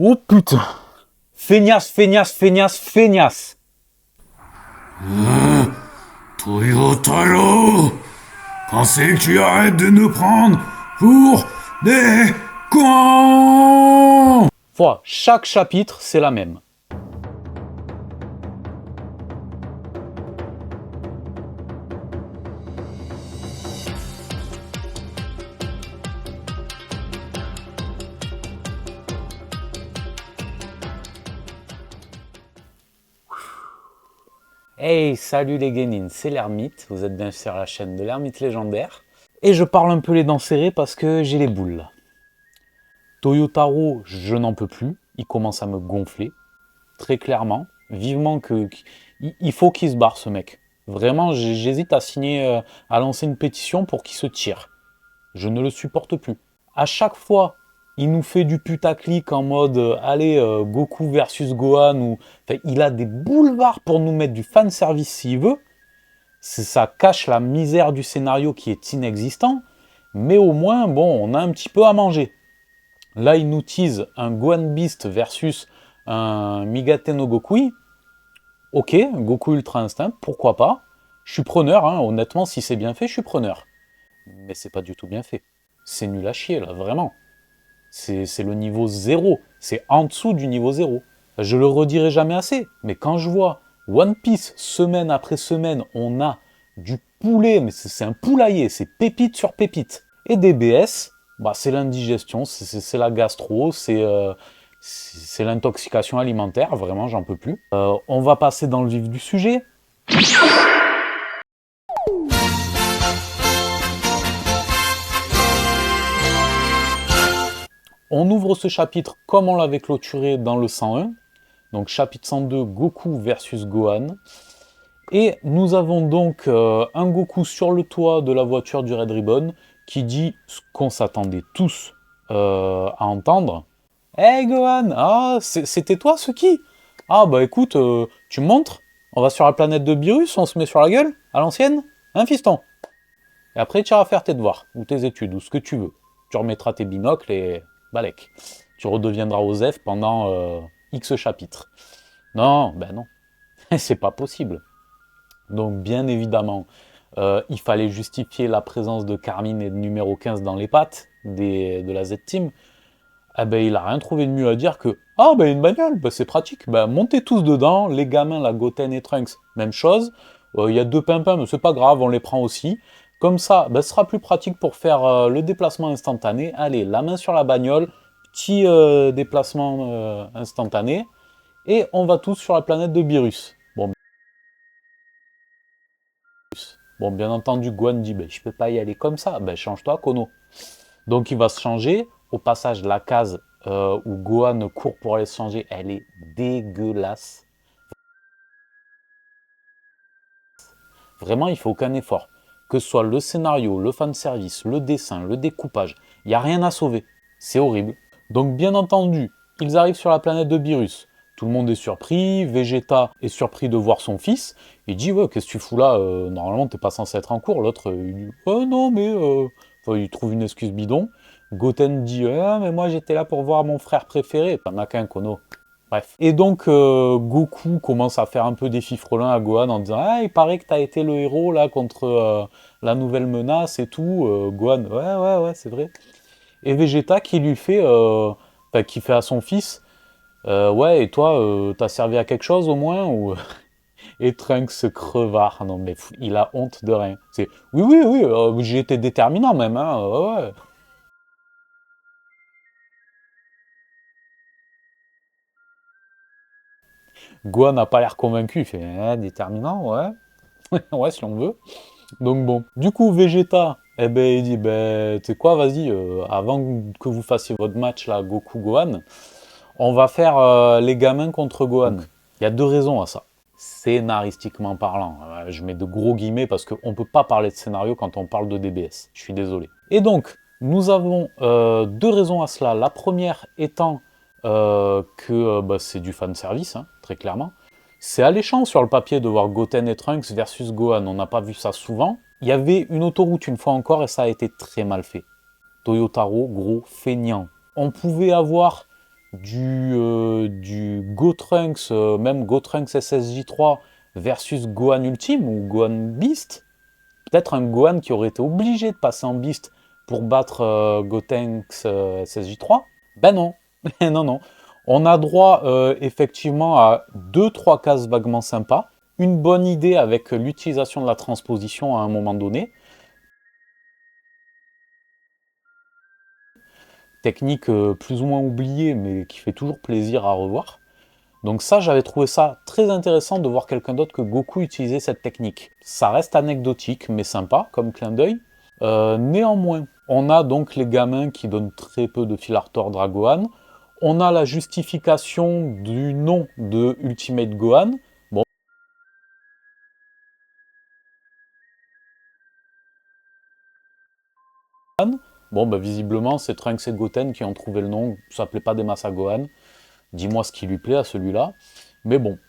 Oh putain. Feignasse, feignasse, feignasse, feignasse. Toyotaro, quand c'est que tu arrêtes de nous prendre pour des cons? Voilà, chaque chapitre, c'est la même. Hey, salut les Guénines, c'est l'Ermite, vous êtes bien sur la chaîne de l'Ermite légendaire. Et je parle un peu les dents serrées parce que j'ai les boules là. Toyotaro, je n'en peux plus, il commence à me gonfler, très clairement. Vivement il faut qu'il se barre ce mec. Vraiment, j'hésite à signer, à lancer une pétition pour qu'il se tire. Je ne le supporte plus. À chaque fois, il nous fait du putaclic en mode allez, Goku versus Gohan. Enfin, il a des boulevards pour nous mettre du fanservice s'il veut. Ça cache la misère du scénario qui est inexistant. Mais au moins, bon, on a un petit peu à manger. Là, il nous tease un Gohan Beast versus un Migate no Gokui. Ok, Goku Ultra Instinct, pourquoi pas. Je suis preneur, hein, honnêtement, si c'est bien fait, je suis preneur. Mais c'est pas du tout bien fait. C'est nul à chier, là, vraiment. C'est le niveau zéro. C'est en dessous du niveau zéro. Je le redirai jamais assez, mais quand je vois One Piece, semaine après semaine, on a du poulet, mais c'est un poulailler, c'est pépite sur pépite. Et DBS, bah, c'est l'indigestion, c'est la gastro, c'est l'intoxication alimentaire, vraiment, j'en peux plus. On va passer dans le vif du sujet. On ouvre ce chapitre comme on l'avait clôturé dans le 101. Donc chapitre 102, Goku versus Gohan. Et nous avons donc un Goku sur le toit de la voiture du Red Ribbon qui dit ce qu'on s'attendait tous à entendre. Hey Gohan, ah, c'était toi ce qui? Ah bah écoute, tu me montres? On va sur la planète de Beerus, on se met sur la gueule? À l'ancienne? Hein fiston? Et après tu iras faire tes devoirs, ou tes études, ou ce que tu veux. Tu remettras tes binocles et balèque. Tu redeviendras Osef pendant X chapitres. Non, ben non, c'est pas possible. Donc bien évidemment, il fallait justifier la présence de Carmine et de numéro 15 dans les pattes de la Z-Team. Eh ben, il a rien trouvé de mieux à dire que ah ben une bagnole, ben, c'est pratique, ben, montez tous dedans, les gamins, la Goten et Trunks, même chose. Il y a deux pimpins, mais c'est pas grave, on les prend aussi. Comme ça, ben, ce sera plus pratique pour faire le déplacement instantané. Allez, la main sur la bagnole, petit déplacement instantané, et on va tous sur la planète de Beerus. Bon, bien entendu, Gohan dit, ben, je peux pas y aller comme ça, ben, change-toi, Kono. Donc il va se changer. Au passage, la case où Gohan court pour aller se changer, elle est dégueulasse. Vraiment, il fait aucun effort. Que ce soit le scénario, le fanservice, le dessin, le découpage, il n'y a rien à sauver. C'est horrible. Donc bien entendu, ils arrivent sur la planète de Beerus. Tout le monde est surpris, Vegeta est surpris de voir son fils. Il dit, ouais, qu'est-ce que tu fous là? Normalement, t'es pas censé être en cours. L'autre, il dit, oh non, mais... Enfin, il trouve une excuse bidon. Goten dit, ah, mais moi j'étais là pour voir mon frère préféré. T'en as qu'un, Kono. Bref. Et donc, Goku commence à faire un peu des fifrelins à Gohan en disant, ah, il paraît que t'as été le héros là contre la nouvelle menace et tout. Gohan, ouais, c'est vrai. Et Vegeta qui lui fait, enfin, qui fait à son fils, ouais, et toi, t'as servi à quelque chose au moins ou... Et Trunks, ce crevard, non mais il a honte de rien. C'est, oui, j'ai été déterminant même, hein, ouais. Gohan n'a pas l'air convaincu, il fait, déterminant, ouais, ouais, si on veut. Donc bon, du coup, Vegeta, eh ben, il dit, ben, tu sais quoi, vas-y, avant que vous fassiez votre match, là, Goku-Gohan, on va faire les gamins contre Gohan. Il y a deux raisons à ça. Scénaristiquement parlant, je mets de gros guillemets parce qu'on ne peut pas parler de scénario quand on parle de DBS. Je suis désolé. Et donc, nous avons deux raisons à cela. La première étant que bah, c'est du fanservice, hein, très clairement. C'est alléchant sur le papier de voir Goten et Trunks versus Gohan. On n'a pas vu ça souvent. Il y avait une autoroute une fois encore et ça a été très mal fait. Toyotaro, gros feignant. On pouvait avoir du Gotrunks, même Gotrunks SSJ3 versus Gohan Ultime ou Gohan Beast. Peut-être un Gohan qui aurait été obligé de passer en Beast pour battre Gotenks SSJ3. Ben non, non, non. On a droit effectivement à 2-3 cases vaguement sympas, une bonne idée avec l'utilisation de la transposition à un moment donné, technique plus ou moins oubliée mais qui fait toujours plaisir à revoir. Donc ça, j'avais trouvé ça très intéressant de voir quelqu'un d'autre que Goku utiliser cette technique. Ça reste anecdotique mais sympa comme clin d'œil. Néanmoins, on a donc les gamins qui donnent très peu de fil à retordre à Gohan. On a la justification du nom de Ultimate Gohan. Bon, bon bah, visiblement, c'est Trunks et Goten qui ont trouvé le nom. Ça plaît pas des masses à Gohan. Dis-moi ce qui lui plaît à celui-là. Mais bon,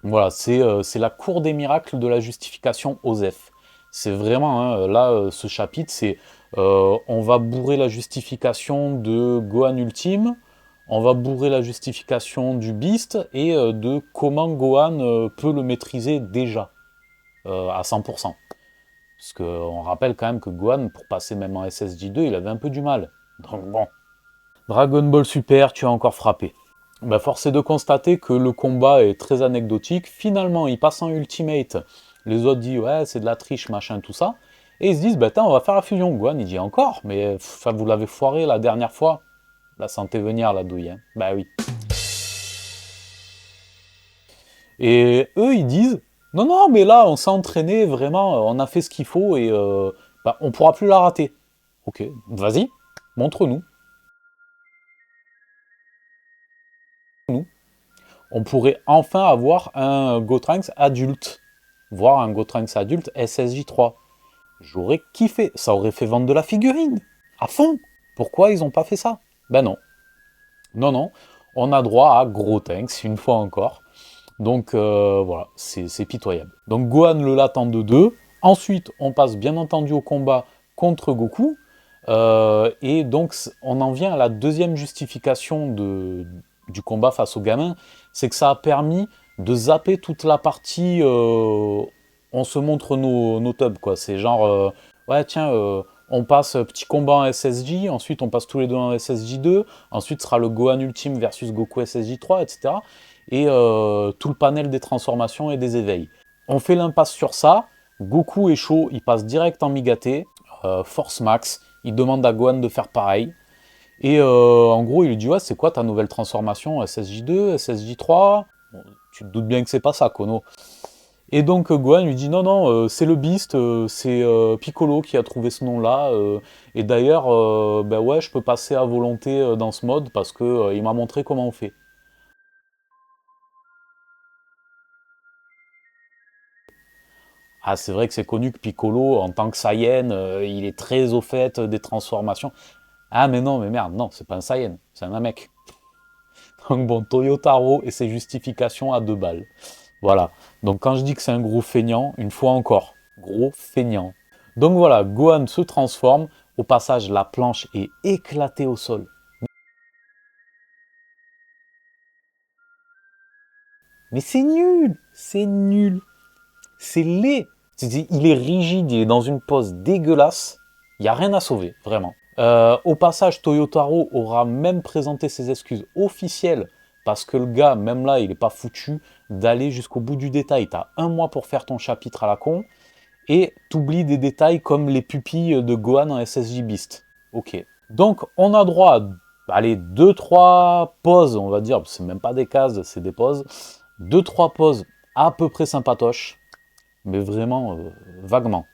voilà, c'est la cour des miracles de la justification OSEF. C'est vraiment, hein, là, ce chapitre, c'est on va bourrer la justification de Gohan Ultime, on va bourrer la justification du Beast et de comment Gohan peut le maîtriser déjà à 100%. Parce qu'on rappelle quand même que Gohan, pour passer même en SSJ2, il avait un peu du mal. Donc bon. Dragon Ball Super, tu as encore frappé. Bah, force est de constater que le combat est très anecdotique. Finalement, il passe en Ultimate. Les autres disent ouais, c'est de la triche, machin, tout ça. Et ils se disent, bah on va faire la fusion. Gohan, il dit encore, mais vous l'avez foiré la dernière fois. La sentez venir, la douille. Hein. Bah oui. Et eux, ils disent, non, non, mais là, on s'est entraîné, vraiment, on a fait ce qu'il faut et on pourra plus la rater. Ok, vas-y, montre-nous. On pourrait enfin avoir un Gotrunks adulte, voire un Gotrunks adulte SSJ3. J'aurais kiffé, ça aurait fait vendre de la figurine, à fond. Pourquoi ils n'ont pas fait ça? Ben non. Non, non, on a droit à gros tanks, une fois encore. Donc voilà, c'est pitoyable. Donc Gohan le latte de 2. Ensuite, on passe bien entendu au combat contre Goku. Et donc, on en vient à la deuxième justification du combat face aux gamins. C'est que ça a permis de zapper toute la partie on se montre nos tubs, quoi. C'est genre, ouais, tiens, on passe petit combat en SSJ, ensuite on passe tous les deux en SSJ2, ensuite sera le Gohan Ultime versus Goku SSJ3, etc. Et tout le panel des transformations et des éveils. On fait l'impasse sur ça. Goku est chaud, il passe direct en Migaté, Force Max, il demande à Gohan de faire pareil. Et en gros, il lui dit ouais, c'est quoi ta nouvelle transformation? SSJ2, SSJ3? Bon, tu te doutes bien que c'est pas ça, Kono. Et donc Gohan lui dit non, non, c'est le Beast, c'est Piccolo qui a trouvé ce nom-là. Et d'ailleurs, ben ouais, je peux passer à volonté dans ce mode parce que il m'a montré comment on fait. Ah, c'est vrai que c'est connu que Piccolo, en tant que Saiyan, il est très au fait des transformations. Ah, mais non, mais merde, non, c'est pas un Saiyan, c'est un Namek. Donc bon, Toyotaro et ses justifications à 2 balles. Voilà. Donc quand je dis que c'est un gros feignant, une fois encore, gros feignant. Donc voilà, Gohan se transforme. Au passage, la planche est éclatée au sol. Mais c'est nul, c'est nul, c'est laid. Il est rigide, il est dans une pose dégueulasse. Il n'y a rien à sauver, vraiment. Au passage, Toyotaro aura même présenté ses excuses officielles parce que le gars, même là, il n'est pas foutu d'aller jusqu'au bout du détail. T'as un mois pour faire ton chapitre à la con et t'oublies des détails comme les pupilles de Gohan en SSJ Beast. Ok. Donc, on a droit à, allez, 2-3 pauses, on va dire, c'est même pas des cases, c'est des pauses. 2-3 pauses à peu près sympatoches, mais vraiment vaguement.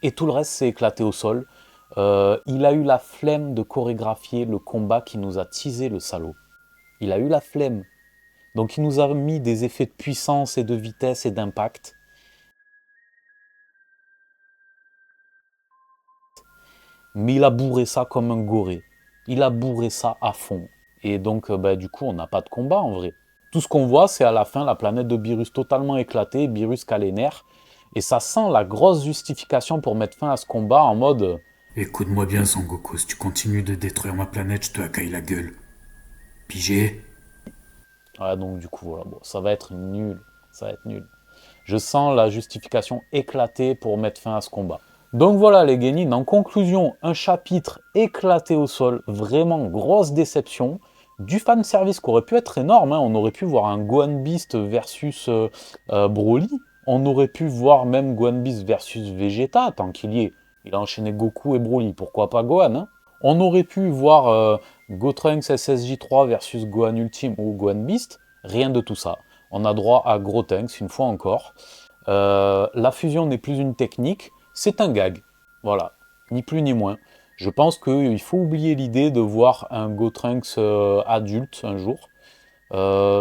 Et tout le reste s'est éclaté au sol. Il a eu la flemme de chorégraphier le combat qui nous a teasé le salaud. Il a eu la flemme. Donc il nous a mis des effets de puissance et de vitesse et d'impact. Mais il a bourré ça comme un goré. Il a bourré ça à fond. Et donc du coup on n'a pas de combat en vrai. Tout ce qu'on voit, c'est à la fin la planète de Beerus totalement éclatée, Beerus qui a les nerfs. Et ça sent la grosse justification pour mettre fin à ce combat en mode Écoute-moi bien, Sangoku, si tu continues de détruire ma planète, je te hacaille la gueule. Pigé? ouais, donc du coup, voilà, bon, ça va être nul. Ça va être nul. Je sens la justification éclatée pour mettre fin à ce combat. Donc voilà les Genin, en conclusion, un chapitre éclaté au sol, vraiment grosse déception. Du fanservice qui aurait pu être énorme, hein. On aurait pu voir un Gohan Beast versus Broly. On aurait pu voir même Gohan Beast versus Vegeta, tant qu'il y est. Il a enchaîné Goku et Broly, pourquoi pas Gohan, hein. On aurait pu voir Gotrunks SSJ3 versus Gohan Ultime ou Gohan Beast. Rien de tout ça. On a droit à Gotenks une fois encore. La fusion n'est plus une technique, c'est un gag. Voilà, ni plus ni moins. Je pense qu'il faut oublier l'idée de voir un Gotrunks adulte un jour.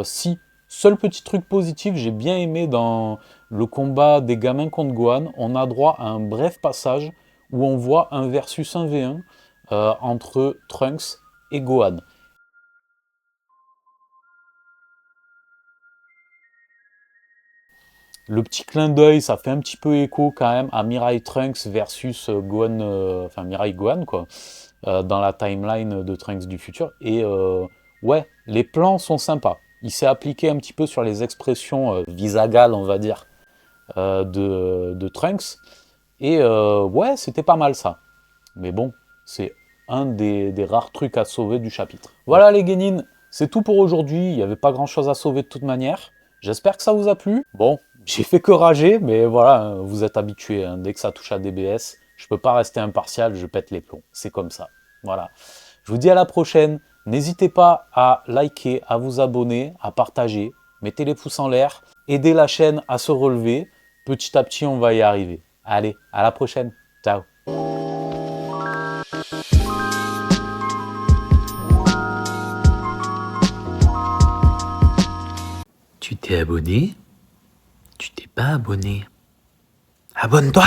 Si, seul petit truc positif, j'ai bien aimé dans le combat des gamins contre Gohan, on a droit à un bref passage où on voit un versus 1v1 entre Trunks et Gohan. Le petit clin d'œil, ça fait un petit peu écho quand même à Mirai Trunks versus Gohan, enfin Mirai Gohan quoi, dans la timeline de Trunks du futur. Et ouais, les plans sont sympas. Il s'est appliqué un petit peu sur les expressions visagales, on va dire, de Trunks. Et ouais, c'était pas mal ça. Mais bon, c'est un des rares trucs à sauver du chapitre. Voilà les Genin, c'est tout pour aujourd'hui. Il n'y avait pas grand chose à sauver de toute manière. J'espère que ça vous a plu. Bon, j'ai fait que rager, mais voilà, hein, vous êtes habitués. Hein, dès que ça touche à DBS, je peux pas rester impartial, je pète les plombs. C'est comme ça. Voilà. Je vous dis à la prochaine. N'hésitez pas à liker, à vous abonner, à partager. Mettez les pouces en l'air. Aidez la chaîne à se relever. Petit à petit, on va y arriver. Allez, à la prochaine. Ciao. Tu t'es abonné? Tu t'es pas abonné? Abonne-toi!